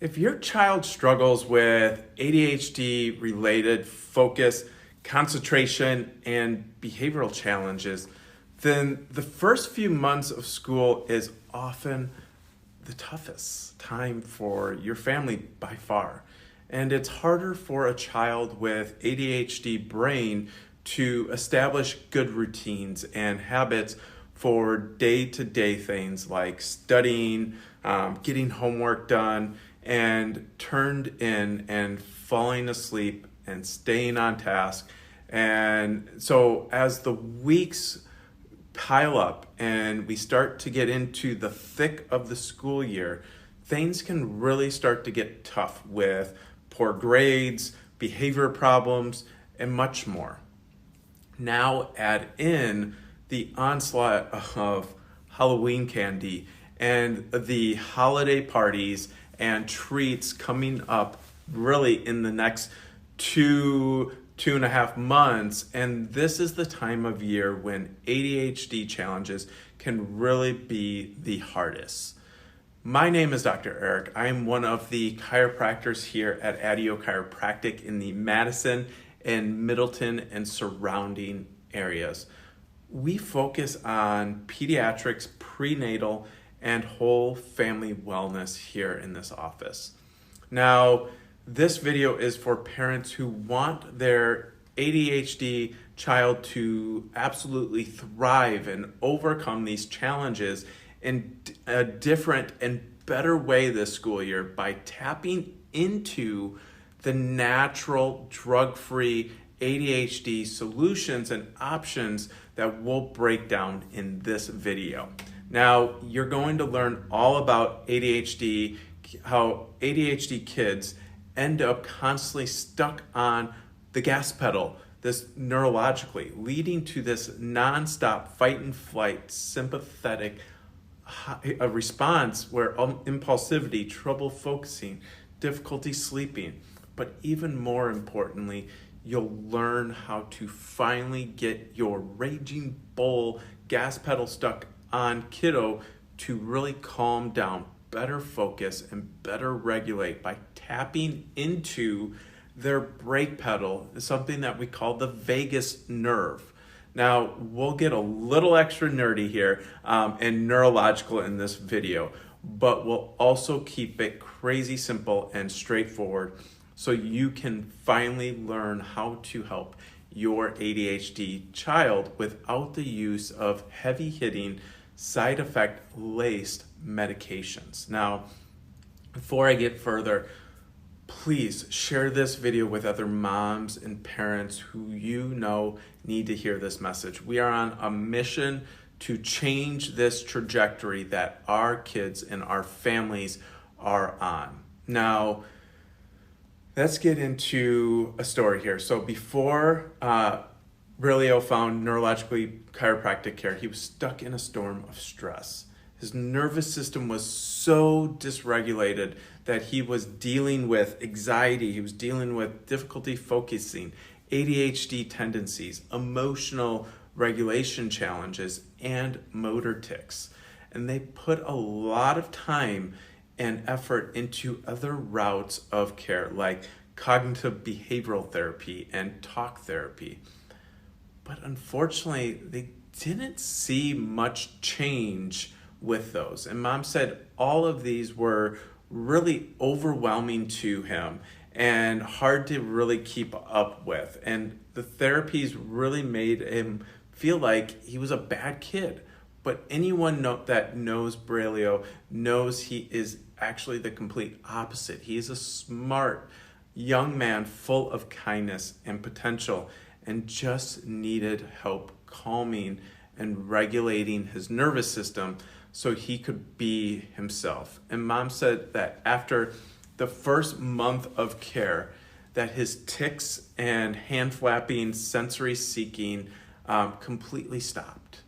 If your child struggles with ADHD related focus, concentration, and behavioral challenges, then the first few months of school is often the toughest time for your family by far. And it's harder for a child with ADHD brain to establish good routines and habits for day-to-day things like studying, getting homework done, and turned in and falling asleep and staying on task. And so as the weeks pile up and we start to get into the thick of the school year, things can really start to get tough with poor grades, behavior problems, and much more. Now add in the onslaught of Halloween candy and the holiday parties and treats coming up really in the next 2.5 months. And this is the time of year when ADHD challenges can really be the hardest. My name is Dr. Eric. I am one of the chiropractors here at Chiropractic in the Madison and Middleton and surrounding areas. We focus on pediatrics, prenatal, and whole family wellness here in this office. Now, this video is for parents who want their ADHD child to absolutely thrive and overcome these challenges in a different and better way this school year by tapping into the natural drug-free ADHD solutions and options that we'll break down in this video. Now, you're going to learn all about ADHD, how ADHD kids end up constantly stuck on the gas pedal, this neurologically, leading to this nonstop fight and flight sympathetic a response where impulsivity, trouble focusing, difficulty sleeping, but even more importantly, you'll learn how to finally get your raging bull gas pedal stuck on kiddo to really calm down, better focus, and better regulate by tapping into their brake pedal, something that we call the vagus nerve. Now, we'll get a little extra nerdy here and neurological in this video, but we'll also keep it crazy simple and straightforward so you can finally learn how to help your ADHD child without the use of heavy-hitting, side effect laced medications. Now, before I get further, please share this video with other moms and parents who you know need to hear this message. We are on a mission to change this trajectory that our kids and our families are on. Now, let's get into a story here. So before Brilio found neurologically chiropractic care, he was stuck in a storm of stress. His nervous system was so dysregulated that he was dealing with anxiety, he was dealing with difficulty focusing, ADHD tendencies, emotional regulation challenges, and motor tics. And they put a lot of time and effort into other routes of care like cognitive behavioral therapy and talk therapy. But unfortunately, they didn't see much change with those. And mom said all of these were really overwhelming to him and hard to really keep up with. And the therapies really made him feel like he was a bad kid. But anyone that knows Brailio knows he is actually the complete opposite. He is a smart young man full of kindness and potential and just needed help calming and regulating his nervous system so he could be himself. And mom said that after the first month of care, that his tics and hand flapping, sensory seeking completely stopped.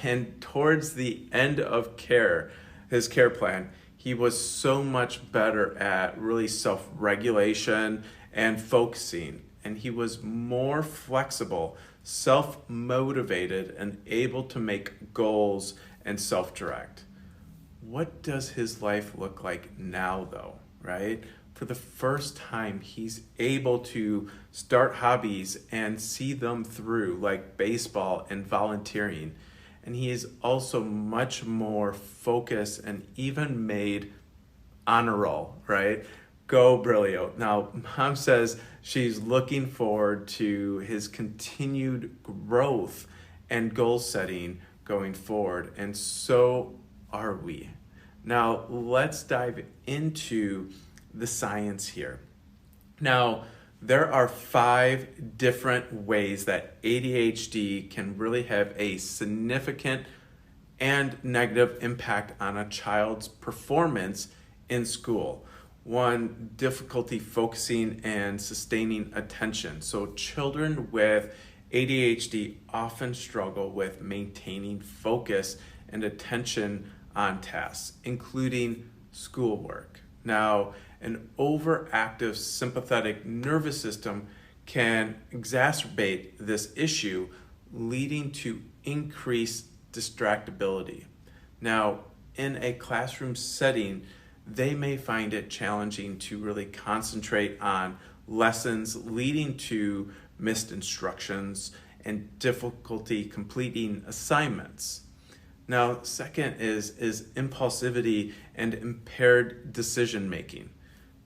And towards the end of care, his care plan, he was so much better at really self-regulation and focusing. And he was more flexible, self-motivated, and able to make goals and self-direct. What does his life look like now, though? right? For the first time, he's able to start hobbies and see them through, like baseball and volunteering. And he is also much more focused and even made honor roll, right? Go Brilio. Now, mom says she's looking forward to his continued growth and goal setting going forward, and so are we. Now, let's dive into the science here. Now, there are 5 different ways that ADHD can really have a significant and negative impact on a child's performance in school. 1, difficulty focusing and sustaining attention. So children with ADHD often struggle with maintaining focus and attention on tasks, including schoolwork. Now, an overactive sympathetic nervous system can exacerbate this issue, leading to increased distractibility. Now, in a classroom setting, they may find it challenging to really concentrate on lessons, leading to missed instructions and difficulty completing assignments. Now, second is impulsivity and impaired decision making.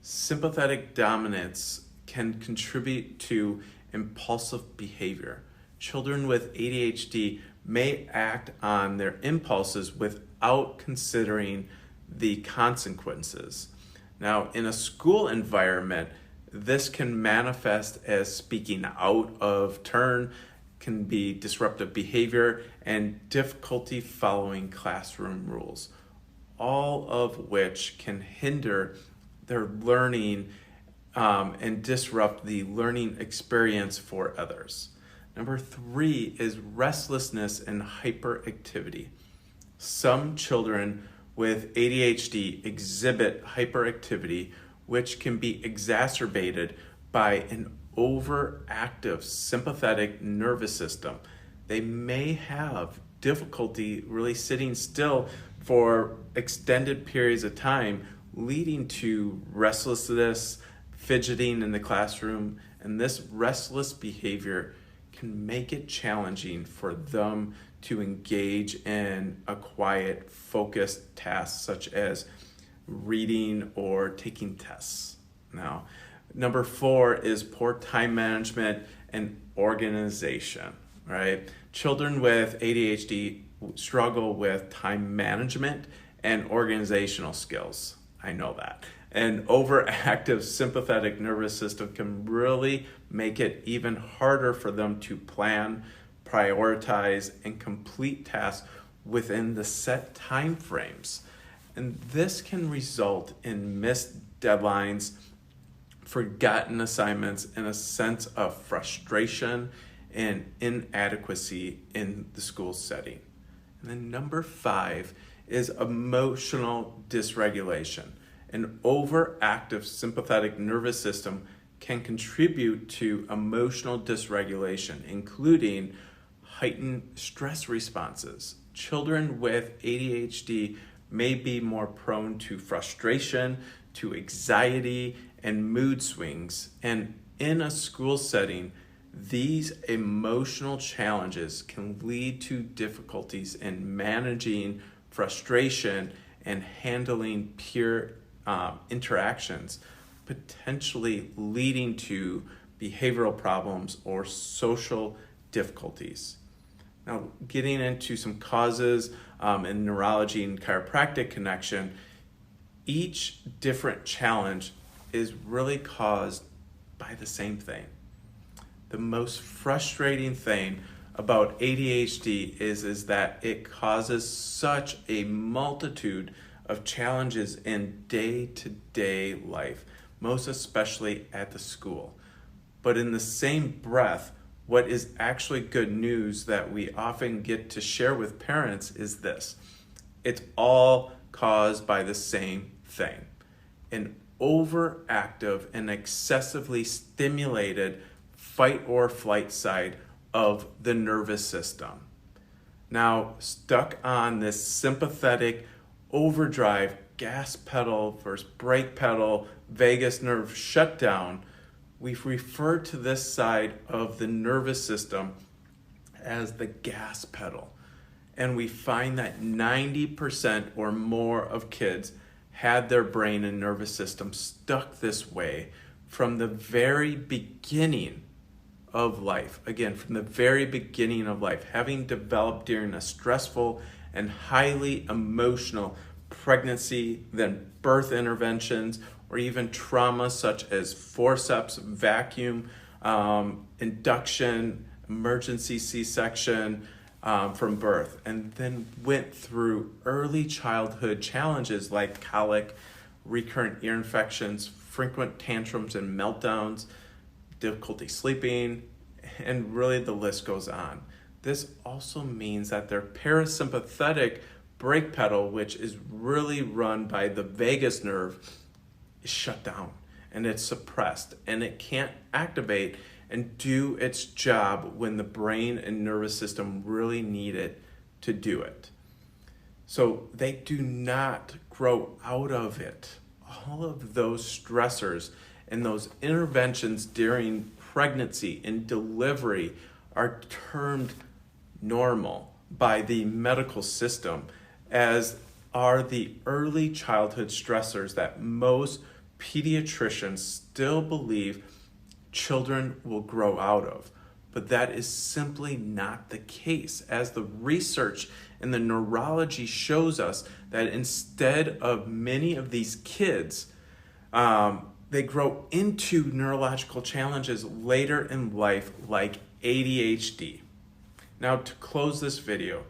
Sympathetic dominance can contribute to impulsive behavior. Children with ADHD may act on their impulses without considering the consequences. Now, in a school environment, this can manifest as speaking out of turn, can be disruptive behavior, and difficulty following classroom rules, all of which can hinder their learning and disrupt the learning experience for others. Number 3 is restlessness and hyperactivity. Some children with ADHD exhibit hyperactivity, which can be exacerbated by an overactive sympathetic nervous system. They may have difficulty really sitting still for extended periods of time, leading to restlessness, fidgeting in the classroom, and this restless behavior can make it challenging for them to engage in a quiet, focused task such as reading or taking tests. Now, number 4 is poor time management and organization, right? Children with ADHD struggle with time management and organizational skills. I know that. An overactive sympathetic nervous system can really make it even harder for them to plan, prioritize, and complete tasks within the set time frames. And this can result in missed deadlines, forgotten assignments, and a sense of frustration and inadequacy in the school setting. And then number 5 is emotional dysregulation. An overactive sympathetic nervous system can contribute to emotional dysregulation, including heightened stress responses. Children with ADHD may be more prone to frustration, to anxiety, and mood swings. And in a school setting, these emotional challenges can lead to difficulties in managing frustration and handling peer interactions, potentially leading to behavioral problems or social difficulties. Now, getting into some causes in neurology and chiropractic connection, each different challenge is really caused by the same thing. The most frustrating thing about ADHD is that it causes such a multitude of challenges in day-to-day life, most especially at the school. But in the same breath, what is actually good news that we often get to share with parents is this: it's all caused by the same thing, an overactive and excessively stimulated fight or flight side of the nervous system. Now, stuck on this sympathetic overdrive gas pedal versus brake pedal, vagus nerve shutdown, we've referred to this side of the nervous system as the gas pedal. And we find that 90% or more of kids had their brain and nervous system stuck this way from the very beginning of life. Again, from the very beginning of life, having developed during a stressful and highly emotional pregnancy, then birth interventions, or even trauma such as forceps, vacuum, induction, emergency C-section from birth, and then went through early childhood challenges like colic, recurrent ear infections, frequent tantrums and meltdowns, difficulty sleeping, and really the list goes on. This also means that their parasympathetic brake pedal, which is really run by the vagus nerve, is shut down and it's suppressed and it can't activate and do its job when the brain and nervous system really need it to do it. So they do not grow out of it. All of those stressors and those interventions during pregnancy and delivery are termed normal by the medical system, as are the early childhood stressors that most pediatricians still believe children will grow out of. But that is simply not the case, as the research in the neurology shows us that instead of many of these kids, they grow into neurological challenges later in life, like ADHD. Now, to close this video,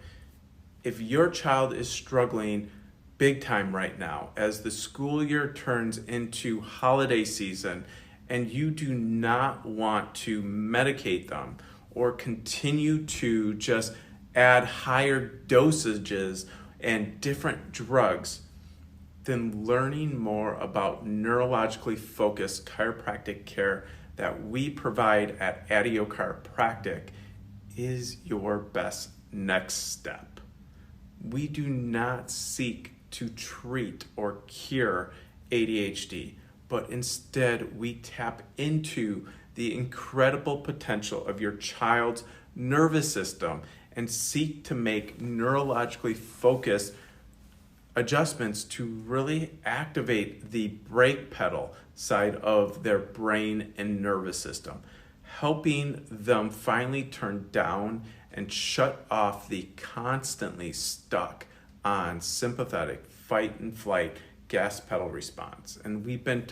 if your child is struggling big time right now as the school year turns into holiday season and you do not want to medicate them or continue to just add higher dosages and different drugs, then learning more about neurologically focused chiropractic care that we provide at ADO Chiropractic is your best next step. We do not seek to treat or cure ADHD, but instead we tap into the incredible potential of your child's nervous system and seek to make neurologically focused adjustments to really activate the brake pedal side of their brain and nervous system, helping them finally turn down and shut off the constantly stuck on sympathetic fight and flight gas pedal response. And we've been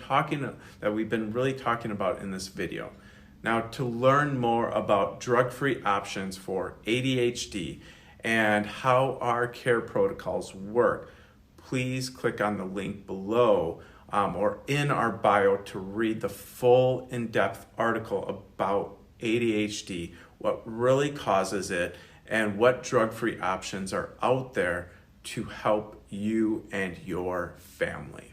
really talking about in this video. Now, to learn more about drug-free options for ADHD and how our care protocols work, please click on the link below or in our bio to read the full in-depth article about ADHD, what really causes it, and what drug-free options are out there to help you and your family.